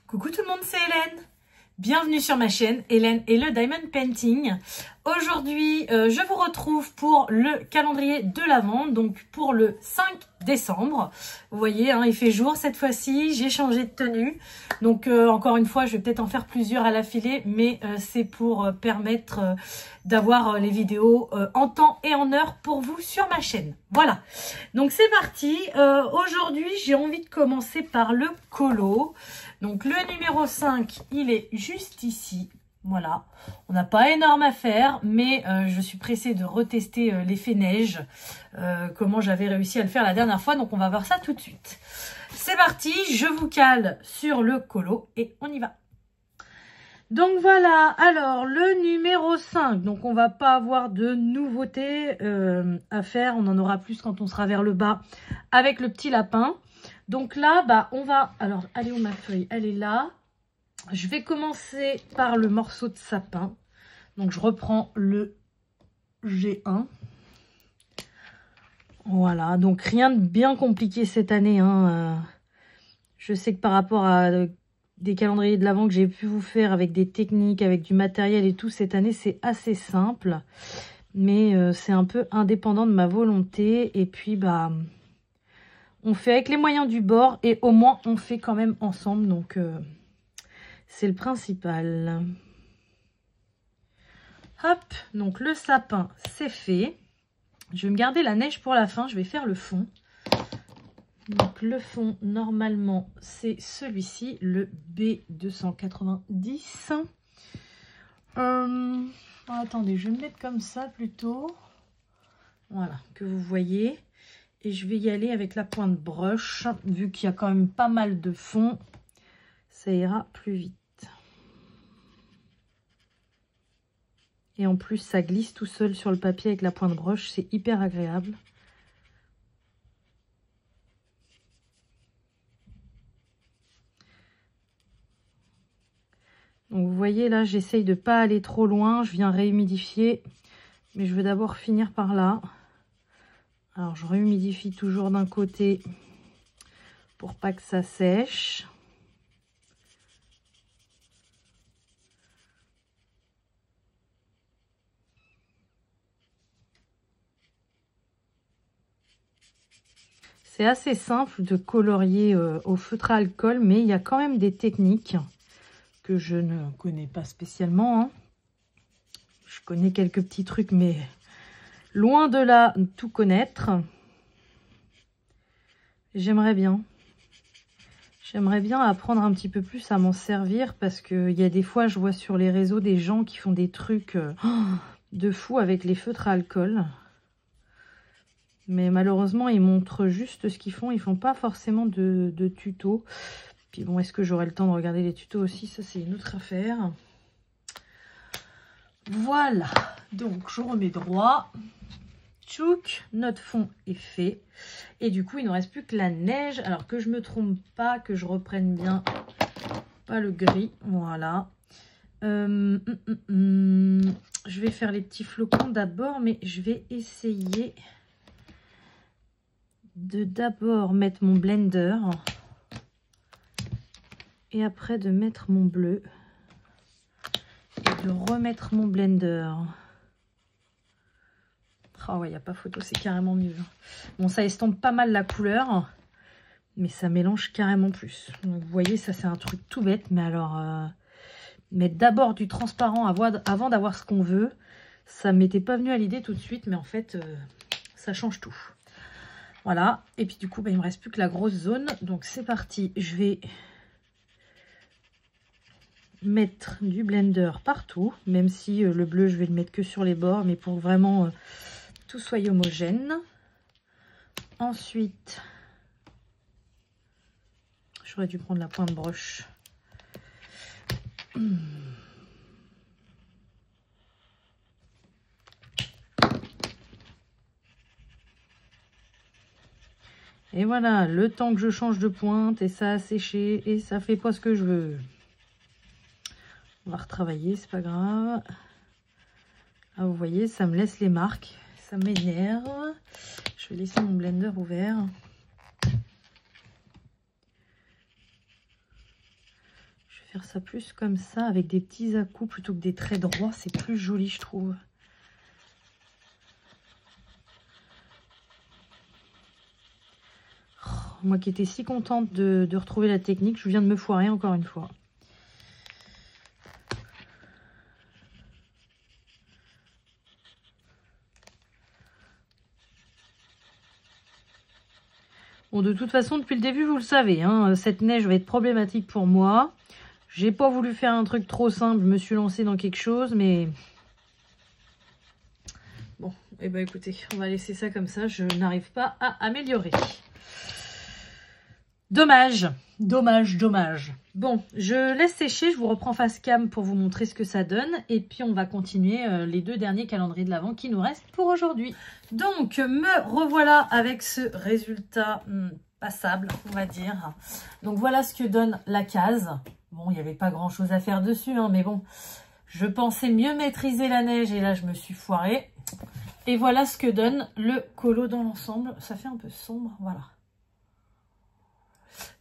Coucou tout le monde, c'est Hélène. Bienvenue sur ma chaîne Hélène et le Diamond Painting. Aujourd'hui, je vous retrouve pour le calendrier de l'Avent, donc pour le 5 décembre. Vous voyez, hein, il fait jour cette fois-ci, j'ai changé de tenue. Donc encore une fois, je vais peut-être en faire plusieurs à l'affilée, mais c'est pour permettre d'avoir les vidéos en temps et en heure pour vous sur ma chaîne. Voilà, donc c'est parti. Aujourd'hui, j'ai envie de commencer par le colo. Donc le numéro 5, il est juste ici. Voilà, on n'a pas énorme à faire, mais je suis pressée de retester l'effet neige, comment j'avais réussi à le faire la dernière fois. Donc on va voir ça tout de suite. C'est parti, je vous cale sur le colo et on y va. Donc voilà, alors le numéro 5, donc on va pas avoir de nouveautés à faire, on en aura plus quand on sera vers le bas avec le petit lapin. Donc là, bah, on va... Alors, elle est où ma feuille? Elle est là. Je vais commencer par le morceau de sapin. Donc, je reprends le G1. Voilà, donc rien de bien compliqué cette année. Hein. Je sais que par rapport à des calendriers de l'Avent que j'ai pu vous faire avec des techniques, avec du matériel et tout, cette année, c'est assez simple. Mais c'est un peu indépendant de ma volonté. Et puis, bah... on fait avec les moyens du bord et au moins on fait quand même ensemble. Donc c'est le principal. Hop, donc le sapin c'est fait. Je vais me garder la neige pour la fin. Je vais faire le fond. Donc le fond normalement c'est celui-ci, le B290. Attendez, je vais me mettre comme ça plutôt. Voilà, que vous voyez. Et je vais y aller avec la pointe broche, vu qu'il y a quand même pas mal de fond, ça ira plus vite. Et en plus, ça glisse tout seul sur le papier avec la pointe broche, c'est hyper agréable. Donc vous voyez là, j'essaye de ne pas aller trop loin, je viens réhumidifier, mais je veux d'abord finir par là. Alors, je réhumidifie toujours d'un côté pour pas que ça sèche. C'est assez simple de colorier au feutre à alcool, mais il y a quand même des techniques que je ne connais pas spécialement. Hein. Je connais quelques petits trucs, mais... loin de là, tout connaître. J'aimerais bien. J'aimerais bien apprendre un petit peu plus à m'en servir parce qu'il y a des fois, je vois sur les réseaux des gens qui font des trucs de fou avec les feutres à alcool. Mais malheureusement, ils montrent juste ce qu'ils font. Ils font pas forcément de tutos. Puis bon, est-ce que j'aurai le temps de regarder les tutos aussi? Ça, c'est une autre affaire. Voilà. Donc, je remets droit. Tchouk, notre fond est fait. Et du coup, il ne reste plus que la neige. Alors que je me trompe pas, que je reprenne bien pas le gris. Voilà. Je vais faire les petits flocons d'abord, mais je vais essayer de d'abord mettre mon blender. Et après de mettre mon bleu. Et de remettre mon blender. Oh ouais, il n'y a pas photo, c'est carrément mieux. Bon, ça estompe pas mal la couleur, mais ça mélange carrément plus. Donc, vous voyez, ça c'est un truc tout bête, mais alors, mettre d'abord du transparent avant d'avoir ce qu'on veut, ça ne m'était pas venu à l'idée tout de suite, mais en fait, ça change tout. Voilà, et puis du coup, bah, il ne me reste plus que la grosse zone, donc c'est parti. Je vais mettre du blender partout, même si le bleu, je vais le mettre que sur les bords, mais pour vraiment... tout soit homogène. Ensuite, j'aurais dû prendre la pointe broche. Et voilà, le temps que je change de pointe et ça a séché et ça fait pas ce que je veux. On va retravailler, c'est pas grave. Ah, vous voyez, ça me laisse les marques. Ça m'énerve. Je vais laisser mon blender ouvert. faire ça plus comme ça, avec des petits à-coups plutôt que des traits droits. C'est plus joli, je trouve. Oh, moi qui étais si contente de retrouver la technique, je viens de me foirer encore une fois. Bon, de toute façon, depuis le début, vous le savez, hein, cette neige va être problématique pour moi. J'ai pas voulu faire un truc trop simple, je me suis lancée dans quelque chose, mais... Bon, et ben écoutez, on va laisser ça comme ça, je n'arrive pas à améliorer. Dommage, dommage, dommage. Bon, je laisse sécher, je vous reprends face cam pour vous montrer ce que ça donne. Et puis on va continuer les 2 derniers calendriers de l'Avent qui nous restent pour aujourd'hui. Donc, me revoilà avec ce résultat passable, on va dire. Donc voilà ce que donne la case. Bon, il n'y avait pas grand chose à faire dessus, hein, mais bon, je pensais mieux maîtriser la neige et là je me suis foirée. Et voilà ce que donne le colo dans l'ensemble. Ça fait un peu sombre, voilà.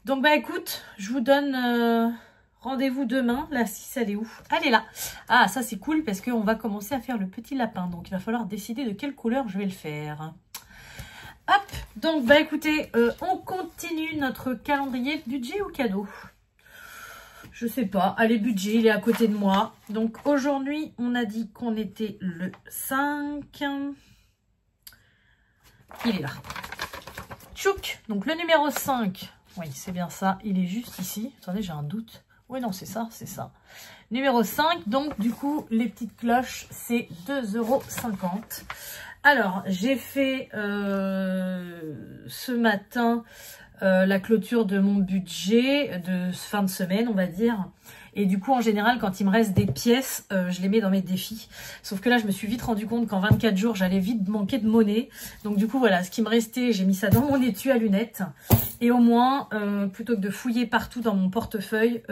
Donc, bah écoute, je vous donne rendez-vous demain. La 6, elle est où? Elle est là. Ah, ça c'est cool parce qu'on va commencer à faire le petit lapin. Donc, il va falloir décider de quelle couleur je vais le faire. Hop, donc, bah écoutez, on continue notre calendrier budget ou cadeau? Je sais pas. Allez, budget, il est à côté de moi. Donc, aujourd'hui, on a dit qu'on était le 5. Il est là. Tchouk. Donc, le numéro 5... Oui, c'est bien ça. Il est juste ici. Attendez, j'ai un doute. Oui, non, c'est ça, c'est ça. Numéro 5. Donc, du coup, les petites cloches, c'est 2,50 €. Alors, j'ai fait ce matin la clôture de mon budget de fin de semaine, on va dire. Et du coup, en général, quand il me reste des pièces, je les mets dans mes défis. Sauf que là, je me suis vite rendu compte qu'en 24 jours, j'allais vite manquer de monnaie. Donc du coup, voilà, ce qui me restait, j'ai mis ça dans mon étui à lunettes. Et au moins, plutôt que de fouiller partout dans mon portefeuille,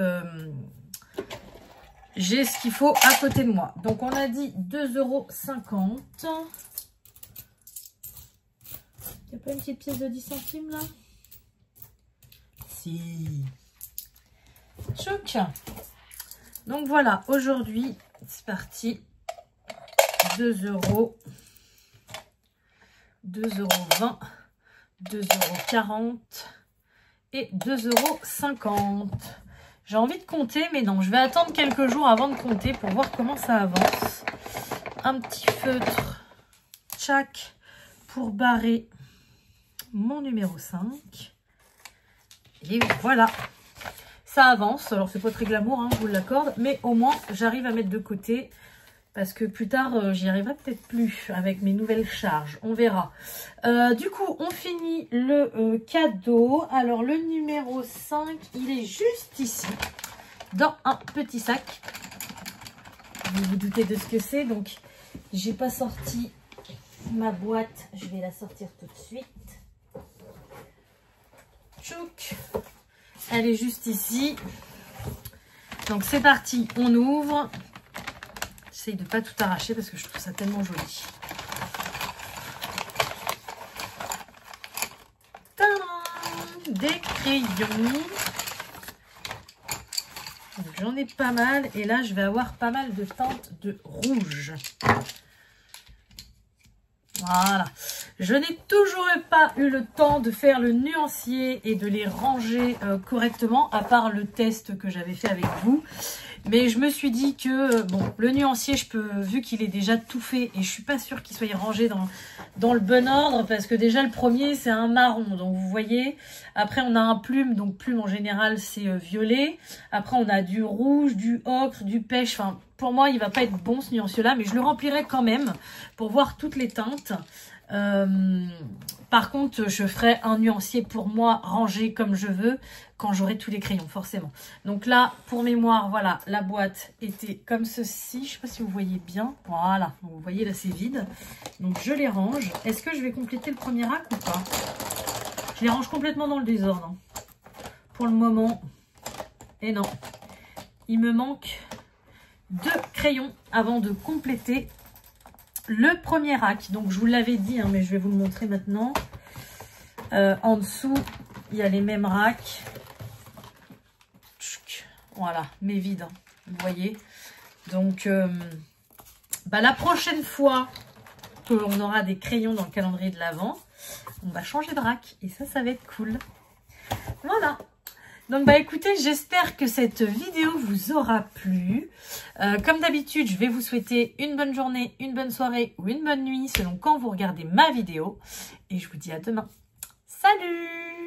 j'ai ce qu'il faut à côté de moi. Donc on a dit 2,50 €. Il n'y a pas une petite pièce de 10 centimes là? Si. Tchouk. Donc voilà, aujourd'hui, c'est parti. 2 €, 2,20 €, 2,40 € et 2,50 €. J'ai envie de compter, mais non, je vais attendre quelques jours avant de compter pour voir comment ça avance. Un petit feutre, tchac, pour barrer mon numéro 5. Et voilà. Ça avance, alors c'est pas très glamour, hein, je vous l'accorde, mais au moins j'arrive à mettre de côté parce que plus tard j'y arriverai peut-être plus avec mes nouvelles charges, on verra. Du coup, on finit le cadeau. Alors le numéro 5, il est juste ici, dans un petit sac. Vous vous doutez de ce que c'est, donc j'ai pas sorti ma boîte, je vais la sortir tout de suite. Tchouk. Elle est juste ici. Donc c'est parti, on ouvre. J'essaye de ne pas tout arracher parce que je trouve ça tellement joli. Tadam! Des crayons. J'en ai pas mal et là je vais avoir pas mal de teintes de rouge. Voilà. Je n'ai toujours pas eu le temps de faire le nuancier et de les ranger correctement, à part le test que j'avais fait avec vous. Mais je me suis dit que, bon, le nuancier, vu qu'il est déjà tout fait, et je suis pas sûre qu'il soit rangé dans le bon ordre, parce que déjà le premier, c'est un marron, donc vous voyez. Après, on a un plume, donc plume en général, c'est violet. Après, on a du rouge, du ocre, du pêche, enfin... Pour moi, il va pas être bon ce nuancier-là, mais je le remplirai quand même pour voir toutes les teintes. Par contre, je ferai un nuancier pour moi rangé comme je veux quand j'aurai tous les crayons, forcément. Donc là, pour mémoire, voilà, la boîte était comme ceci. Je sais pas si vous voyez bien. Voilà, donc vous voyez là, c'est vide. Donc je les range. Est-ce que je vais compléter le premier rack ou pas? Je les range complètement dans le désordre. Hein. Pour le moment. Et non. Il me manque 2 crayons avant de compléter le premier rack. Donc je vous l'avais dit, hein, mais je vais vous le montrer maintenant. En dessous, il y a les mêmes racks. Voilà, mais vide, hein, vous voyez. Donc, la prochaine fois qu'on aura des crayons dans le calendrier de l'Avent, on va changer de rack. Et ça va être cool. Voilà. Donc, écoutez, j'espère que cette vidéo vous aura plu. Comme d'habitude, je vais vous souhaiter une bonne journée, une bonne soirée ou une bonne nuit, selon quand vous regardez ma vidéo. Et je vous dis à demain. Salut!